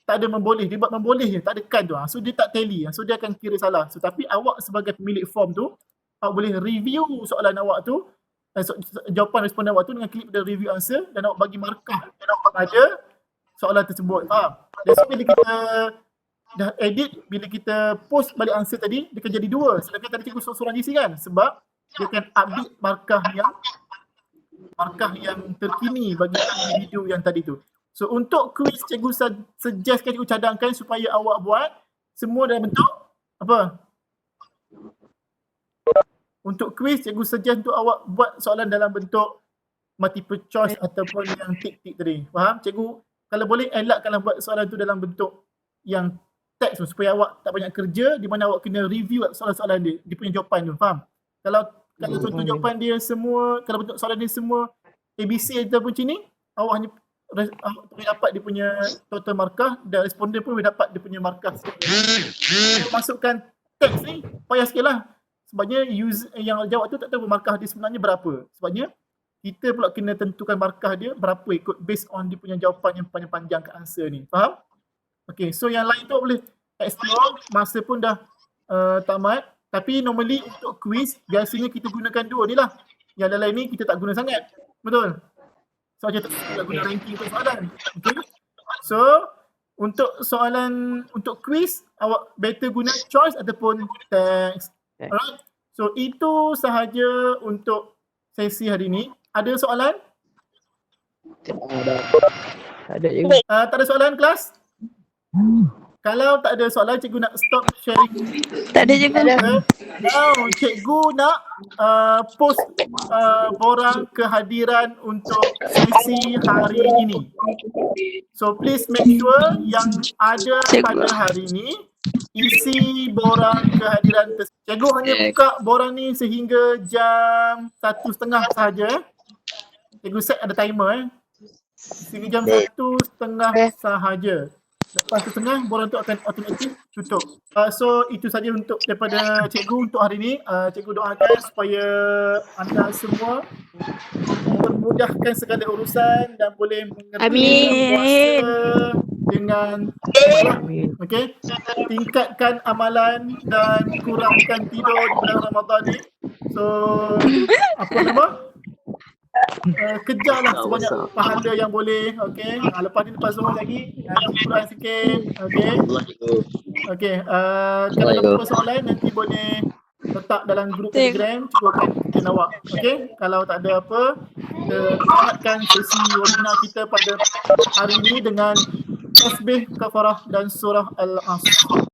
tak ada memboleh. Dia buat memboleh je. Tak ada kan tu. So dia tak tally. So dia akan kira salah. So tapi awak sebagai pemilik form tu, awak boleh review soalan awak tu, jawapan responden awak tu dengan klik pada review answer dan awak bagi markah pada soalan tersebut. Faham? Dan so bila kita dah edit, bila kita post balik answer tadi, dia akan jadi 2. Sedangkan tadi cikgu sorang isi kan? Sebab dia akan update markah yang terkini bagi individu yang tadi tu. So untuk quiz, cikgu suggestkan, cikgu cadangkan supaya awak buat semua dalam bentuk apa? Untuk quiz, cikgu suggest untuk awak buat soalan dalam bentuk multiple choice ataupun yang tik-tik tadi. Faham? Cikgu, kalau boleh elakkanlah buat soalan tu dalam bentuk yang teks tu, supaya awak tak banyak kerja di mana awak kena review soalan-soalan dia punya jawapan tu. Faham? Kalau contoh jawapan dia semua, kalau bentuk soalan dia semua ABC ataupun macam ni, awak hanya awak boleh dapat dia punya total markah dan responden pun boleh dapat dia punya markah. Masukkan teks ni payah sikit lah. Sebabnya user yang jawab tu tak tahu markah dia sebenarnya berapa. Sebabnya kita pula kena tentukan markah dia berapa ikut based on dia punya jawapan yang panjang-panjang ke answer ni. Faham? Okay, so yang lain tu boleh explore, masa pun dah tamat. Tapi normally untuk quiz, biasanya kita gunakan dua ni lah. Yang lain ni kita tak guna sangat. Betul? So macam tak guna ranking untuk soalan. Okay? So untuk soalan, untuk quiz, awak better guna choice ataupun text. Alright? So itu sahaja untuk sesi hari ni. Ada soalan? Tak ada cikgu. Tak ada soalan kelas? Kalau tak ada soalan, cikgu nak stop sharing. Tak ada cikgu. Now cikgu nak post borang kehadiran untuk sesi hari ini. So please make sure yang ada pada hari ini isi borang kehadiran tersebut. Cikgu hanya buka borang ni sehingga jam 1:30 sahaja. Cikgu set ada timer sehingga jam 1:30 sahaja. Lepas 1:30 borang tu akan automatik tutup. So itu saja untuk daripada cikgu untuk hari ini. Cikgu doakan supaya anda semua memudahkan segala urusan dan boleh mengerti puasa dengan okey. Tingkatkan amalan dan kurangkan tidur di bulan Ramadan ni. So apa nama? Kejarlah sebanyak pahala yang boleh. Okey. Lepas ni lepas Zuhur lagi Quran sikit. Okey. Okey. Kalau ada apa soalan nanti boleh letak dalam grup Telegram, cikgu akan bikin awak. Okey. Kalau tak ada apa, kita tamatkan sesi webinar kita pada hari ini dengan tasbih, kafarah dan surah Al-Asr.